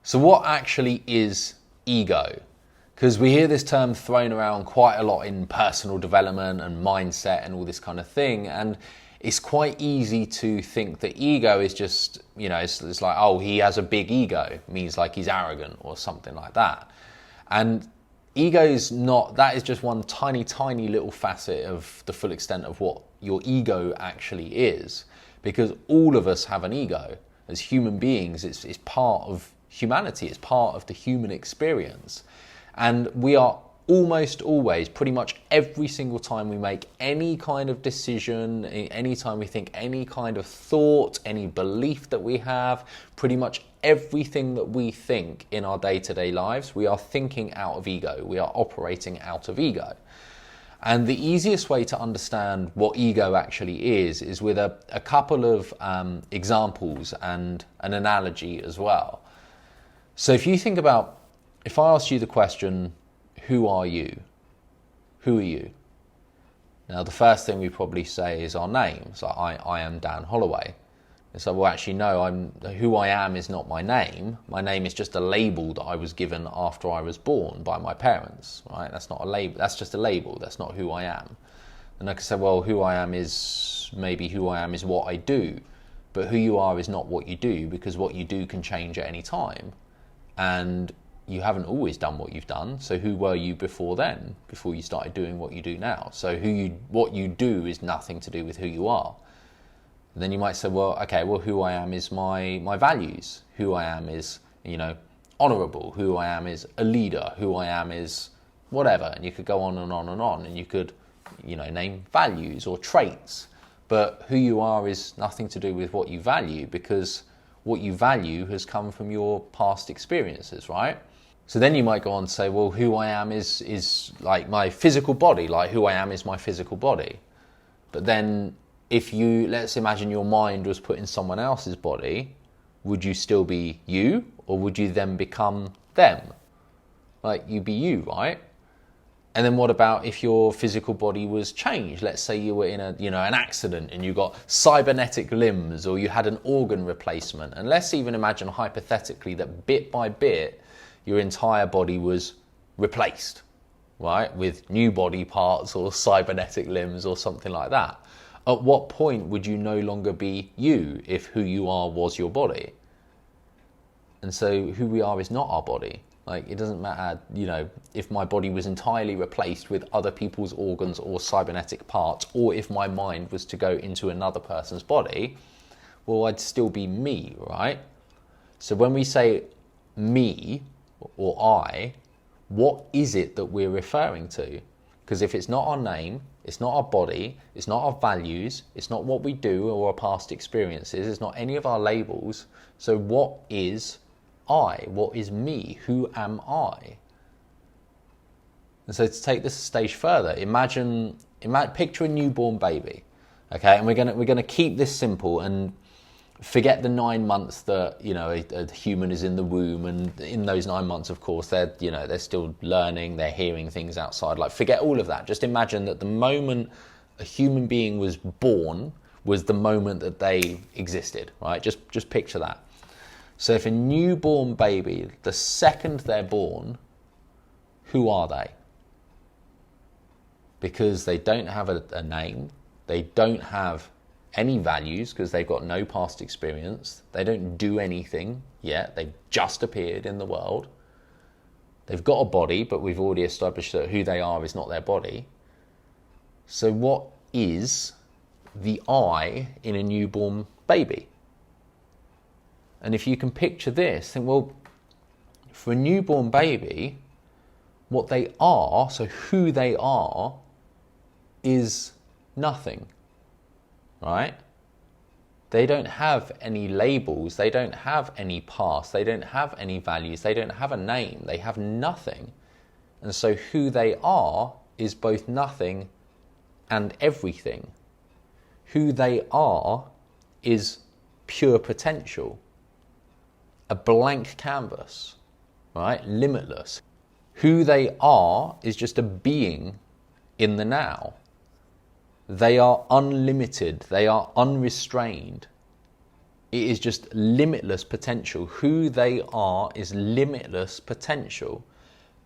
So what actually is ego? Because we hear this term thrown around quite a lot in personal development and mindset and all this kind of thing. And it's quite easy to think that ego is just, it's like, oh, he has a big ego. It means like he's arrogant or something like that. And ego is not, that is just one tiny, tiny little facet of the full extent of what your ego actually is. Because all of us have an ego. As human beings, it's part of humanity. It's part of the human experience. And we are almost always, pretty much every single time we make any kind of decision, any time we think any kind of thought, any belief that we have, pretty much everything that we think in our day-to-day lives, we are thinking out of ego. We are operating out of ego. And the easiest way to understand what ego actually is with a couple of examples and an analogy as well. So if you think about, if I asked you the question, who are you? Who are you? Now, the first thing we probably say is our name. So I am Dan Holloway. And so, well, actually, no, who I am is not my name. My name is just a label that I was given after I was born by my parents, right? That's not a label. That's just a label. That's not who I am. And I could say, well, who I am is what I do. But who you are is not what you do, because what you do can change at any time. And you haven't always done what you've done. So who were you before then, before you started doing what you do now? So what you do is nothing to do with who you are. And then you might say, well, okay, well, who I am is my values. Who I am is, honourable. Who I am is a leader. Who I am is whatever. And you could go on and on and on. And you could, name values or traits. But who you are is nothing to do with what you value, because what you value has come from your past experiences, right? So then you might go on to say, well, who I am is like my physical body, like who I am is my physical body. But then let's imagine your mind was put in someone else's body, would you still be you, or would you then become them? Like, you'd be you, right? And then what about if your physical body was changed? Let's say you were in an accident and you got cybernetic limbs, or you had an organ replacement. And let's even imagine hypothetically that bit by bit, your entire body was replaced, right? With new body parts or cybernetic limbs or something like that. At what point would you no longer be you if who you are was your body? And so who we are is not our body. Like, it doesn't matter, if my body was entirely replaced with other people's organs or cybernetic parts, or if my mind was to go into another person's body, well, I'd still be me, right? So when we say me or I, what is it that we're referring to? Because if it's not our name, it's not our body, it's not our values, it's not what we do or our past experiences, it's not any of our labels. So what is I? What is me? Who am I? And so to take this a stage further, picture a newborn baby, okay? And we're gonna keep this simple and forget the 9 months that a human is in the womb, and in those 9 months, of course, they're still learning, they're hearing things outside. Like, forget all of that. Just imagine that the moment a human being was born was the moment that they existed, right? Just picture that. So if a newborn baby, the second they're born, who are they? Because they don't have a name, they don't have any values because they've got no past experience, they don't do anything yet, they've just appeared in the world. They've got a body, but we've already established that who they are is not their body. So what is the I in a newborn baby? And if you can picture this, think, well, for a newborn baby, what they are, so who they are, is nothing, right? They don't have any labels, they don't have any past, they don't have any values, they don't have a name, they have nothing. And so who they are is both nothing and everything. Who they are is pure potential. A blank canvas, right? Limitless. Who they are is just a being in the now. They are unlimited. They are unrestrained It is just limitless potential. Who they are is limitless potential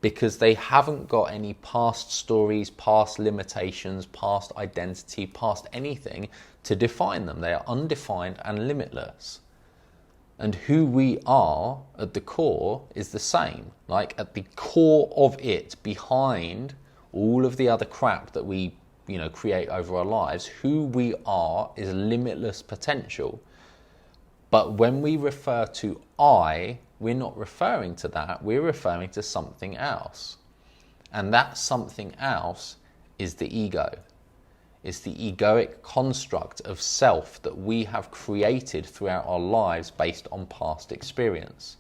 because they haven't got any past stories, past limitations, past identity, past anything to define them. They are undefined and limitless. And who we are at the core is the same. Like at the core of it, behind all of the other crap that we, create over our lives, who we are is limitless potential. But when we refer to I, we're not referring to that, we're referring to something else. And that something else is the ego. It's the egoic construct of self that we have created throughout our lives based on past experience.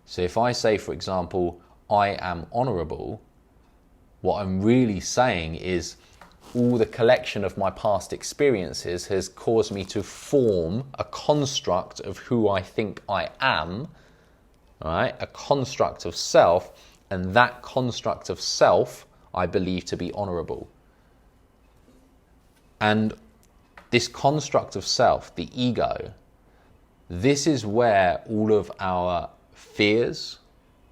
So if I say, for example, I am honourable, what I'm really saying is all the collection of my past experiences has caused me to form a construct of who I think I am, right? A construct of self, and that construct of self I believe to be honourable. And this construct of self, the ego, this is where all of our fears,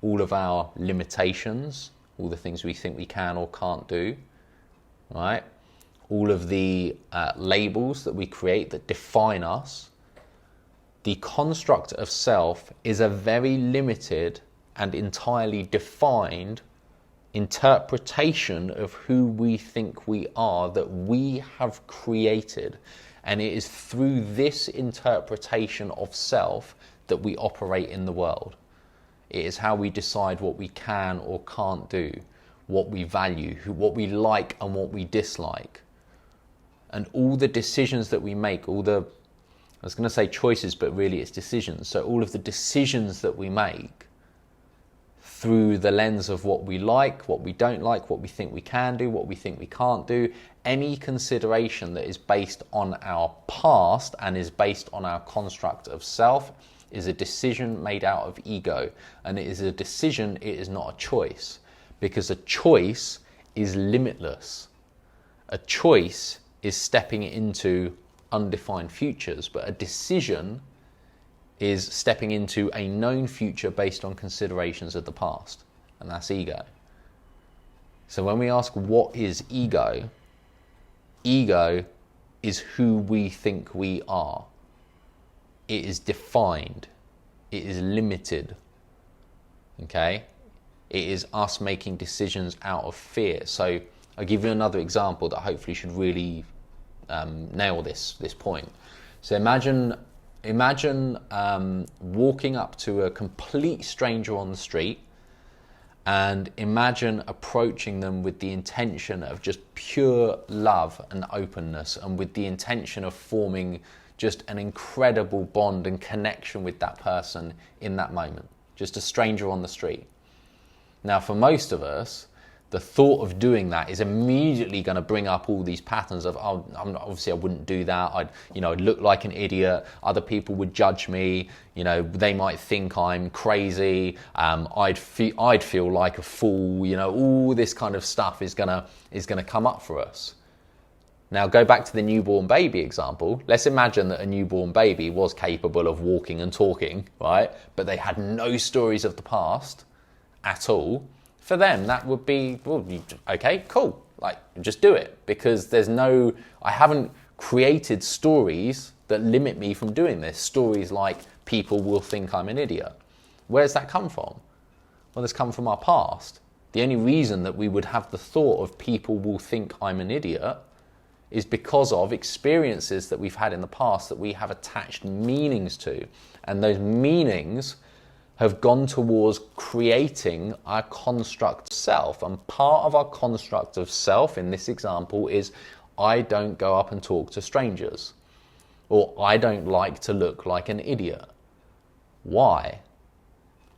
all of our limitations, all the things we think we can or can't do, right? All of the labels that we create that define us. The construct of self is a very limited and entirely defined interpretation of who we think we are that we have created. And it is through this interpretation of self that we operate in the world. It is how we decide what we can or can't do, what we value, what we like and what we dislike. And all the decisions that we make, I was going to say choices, but really it's decisions. So all of the decisions that we make through the lens of what we like, what we don't like, what we think we can do, what we think we can't do, any consideration that is based on our past and is based on our construct of self is a decision made out of ego. And it is a decision, it is not a choice. Because a choice is limitless. A choice is stepping into undefined futures, but a decision is stepping into a known future based on considerations of the past, and that's ego. So when we ask what is ego, ego is who we think we are. It is defined, it is limited, okay? It is us making decisions out of fear. So I'll give you another example that hopefully should really nail this point. So imagine walking up to a complete stranger on the street, and imagine approaching them with the intention of just pure love and openness, and with the intention of forming just an incredible bond and connection with that person in that moment. Just a stranger on the street. Now, for most of us, the thought of doing that is immediately going to bring up all these patterns of, obviously I wouldn't do that. I'd look like an idiot. Other people would judge me. They might think I'm crazy. I'd feel like a fool. All this kind of stuff is gonna come up for us. Now, go back to the newborn baby example. Let's imagine that a newborn baby was capable of walking and talking, right? But they had no stories of the past at all. For them, that would be, well, okay, cool. Just do it, because I haven't created stories that limit me from doing this. Stories like people will think I'm an idiot. Where's that come from? Well, it's come from our past. The only reason that we would have the thought of people will think I'm an idiot is because of experiences that we've had in the past that we have attached meanings to. And those meanings have gone towards creating our construct self. And part of our construct of self in this example is, I don't go up and talk to strangers, or I don't like to look like an idiot. Why?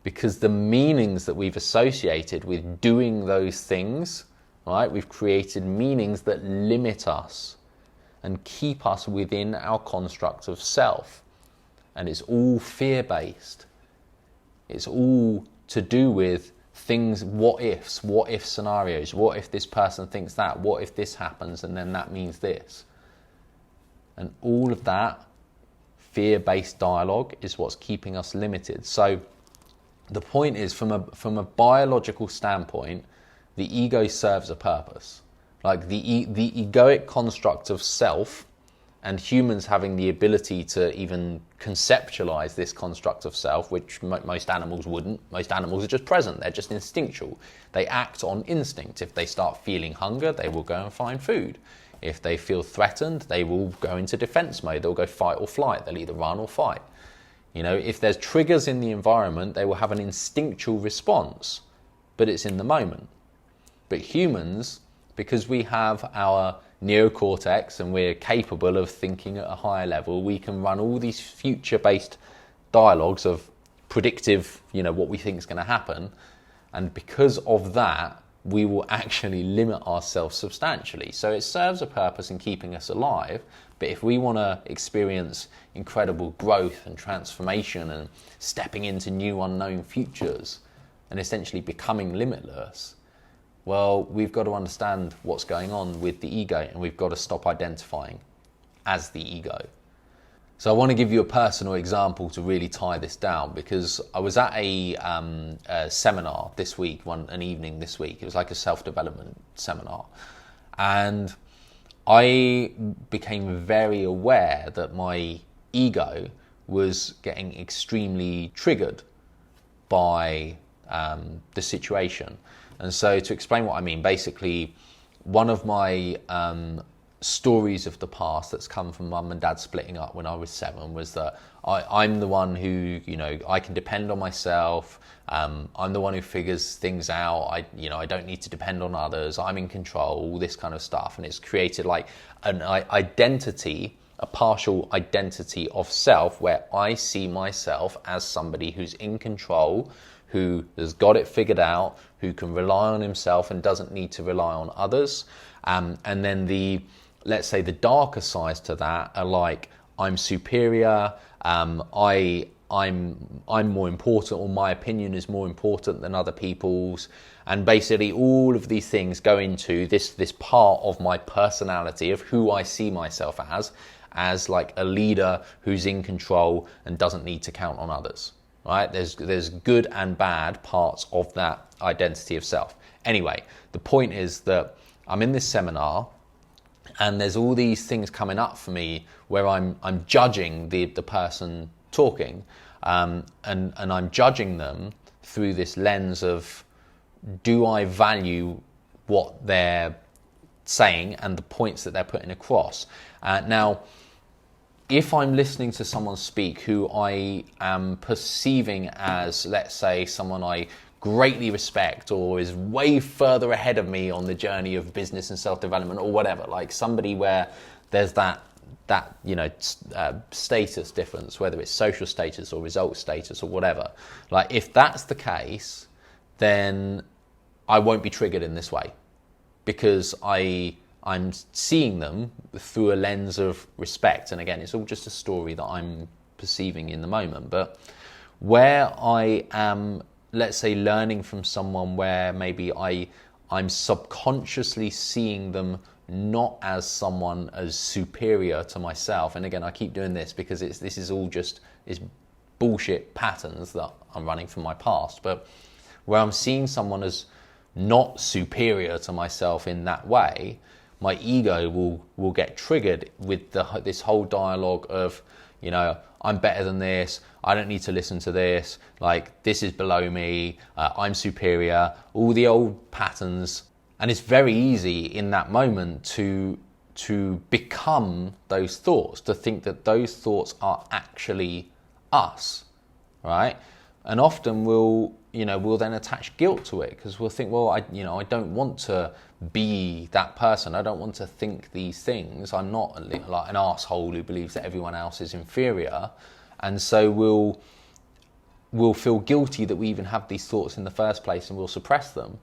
Because the meanings that we've associated with doing those things, right? We've created meanings that limit us and keep us within our construct of self. And it's all fear-based. It's all to do with things, what if scenarios. What if this person thinks that? What if this happens and then that means this? And all of that fear-based dialogue is what's keeping us limited. So the point is, from a biological standpoint, the ego serves a purpose. Like the egoic construct of self, and humans having the ability to even conceptualize this construct of self, which most animals wouldn't. Most animals are just present. They're just instinctual. They act on instinct. If they start feeling hunger, they will go and find food. If they feel threatened, they will go into defense mode. They'll go fight or flight. They'll either run or fight. You know, if there's triggers in the environment, they will have an instinctual response, but it's in the moment. But humans, because we have our neocortex and we're capable of thinking at a higher level, we can run all these future-based dialogues of predictive, what we think is going to happen. And because of that, we will actually limit ourselves substantially. So it serves a purpose in keeping us alive. But if we want to experience incredible growth and transformation and stepping into new unknown futures and essentially becoming limitless, well, we've got to understand what's going on with the ego, and we've got to stop identifying as the ego. So I want to give you a personal example to really tie this down, because I was at a seminar this week, an evening this week. It was like a self-development seminar. And I became very aware that my ego was getting extremely triggered by the situation. And so to explain what I mean, basically, one of my stories of the past that's come from mum and dad splitting up when I was 7 was that I'm the one who, I can depend on myself. I'm the one who figures things out. I don't need to depend on others. I'm in control, all this kind of stuff. And it's created like an identity, a partial identity of self, where I see myself as somebody who's in control, who has got it figured out, who can rely on himself and doesn't need to rely on others. And then let's say the darker sides to that are like, I'm superior, I'm more important, or my opinion is more important than other people's. And basically all of these things go into this part of my personality of who I see myself as like a leader who's in control and doesn't need to count on others. Right? There's good and bad parts of that identity of self. Anyway, the point is that I'm in this seminar, and there's all these things coming up for me where I'm judging the person talking, and I'm judging them through this lens of, do I value what they're saying and the points that they're putting across? Now, if I'm listening to someone speak who I am perceiving as, let's say, someone I greatly respect, or is way further ahead of me on the journey of business and self-development, or whatever, like somebody where there's that status difference, whether it's social status or result status or whatever, like if that's the case, then I won't be triggered in this way, because I'm seeing them through a lens of respect. And again, it's all just a story that I'm perceiving in the moment. But where I am, let's say, learning from someone where maybe I'm subconsciously seeing them not as someone as superior to myself. And again, I keep doing this because this is all just bullshit patterns that I'm running from my past. But where I'm seeing someone as not superior to myself in that way, my ego will get triggered with this whole dialogue of, I'm better than this, I don't need to listen to this, like this is below me, I'm superior, all the old patterns. And it's very easy in that moment to become those thoughts, to think that those thoughts are actually us, right? And often we'll then attach guilt to it, because we'll think, well, I don't want to be that person. I don't want to think these things. I'm not like an asshole who believes that everyone else is inferior. And so we'll feel guilty that we even have these thoughts in the first place, and we'll suppress them.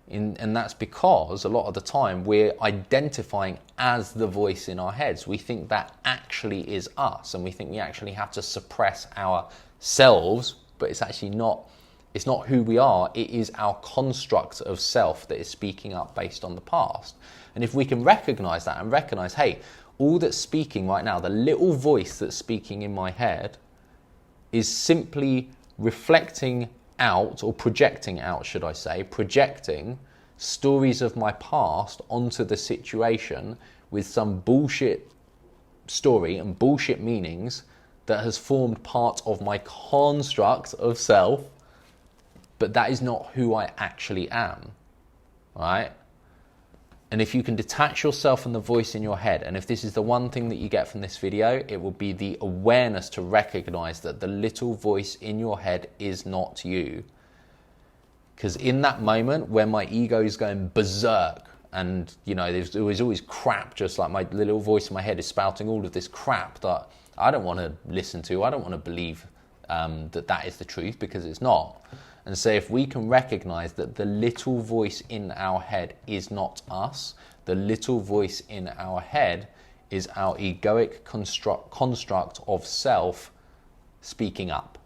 And that's because a lot of the time we're identifying as the voice in our heads. We think that actually is us, and we think we actually have to suppress ourselves, but it's actually not. It's not who we are. It is our construct of self that is speaking up based on the past. And if we can recognize that and recognize, hey, all that's speaking right now, the little voice that's speaking in my head, is simply reflecting out, or projecting out, should I say, projecting stories of my past onto the situation with some bullshit story and bullshit meanings that has formed part of my construct of self, but that is not who I actually am, right? And if you can detach yourself from the voice in your head, and if this is the one thing that you get from this video, it will be the awareness to recognize that the little voice in your head is not you. Because in that moment where my ego is going berserk, and there was always crap, just like my little voice in my head is spouting all of this crap that I don't want to listen to, I don't want to believe that is the truth, because it's not. And so if we can recognize that the little voice in our head is not us, the little voice in our head is our egoic construct of self speaking up,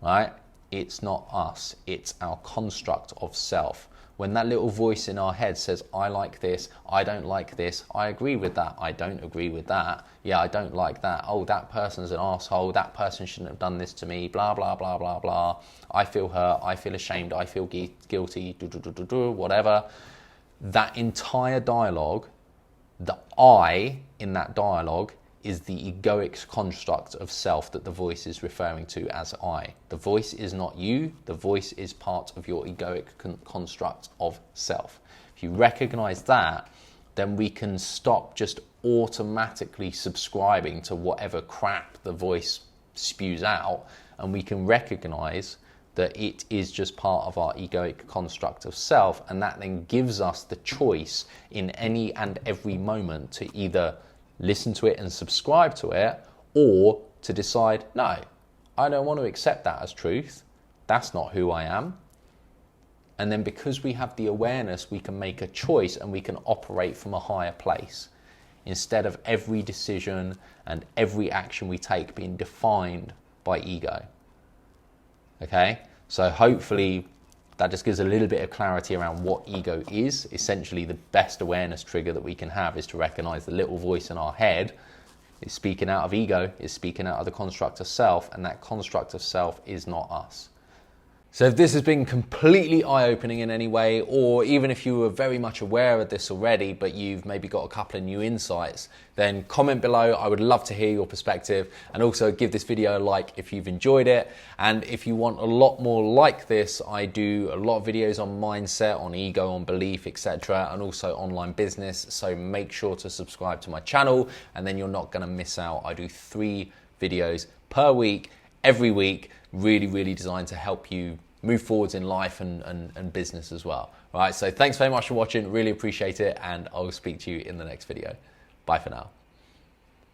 right? It's not us, it's our construct of self. When that little voice in our head says, I like this, I don't like this, I agree with that, I don't agree with that, yeah, I don't like that, oh, that person's an asshole, that person shouldn't have done this to me, blah, blah, blah, blah, blah, I feel hurt, I feel ashamed, I feel guilty, whatever. That entire dialogue, the I in that dialogue is the egoic construct of self that the voice is referring to as I. The voice is not you, the voice is part of your egoic construct of self. If you recognize that, then we can stop just automatically subscribing to whatever crap the voice spews out, and we can recognize that it is just part of our egoic construct of self, and that then gives us the choice in any and every moment to either listen to it and subscribe to it, or to decide, no, I don't want to accept that as truth. That's not who I am. And then because we have the awareness, we can make a choice and we can operate from a higher place, instead of every decision and every action we take being defined by ego. Okay? So hopefully that just gives a little bit of clarity around what ego is. Essentially, the best awareness trigger that we can have is to recognize the little voice in our head is speaking out of ego, is speaking out of the construct of self, and that construct of self is not us. So if this has been completely eye-opening in any way, or even if you were very much aware of this already, but you've maybe got a couple of new insights, then comment below. I would love to hear your perspective, and also give this video a like if you've enjoyed it. And if you want a lot more like this, I do a lot of videos on mindset, on ego, on belief, etc., and also online business. So make sure to subscribe to my channel, and then you're not going to miss out. I do 3 videos per week, every week, really designed to help you move forwards in life and business as well. All right, so thanks very much for watching, really appreciate it, and I'll speak to you in the next video. Bye for now.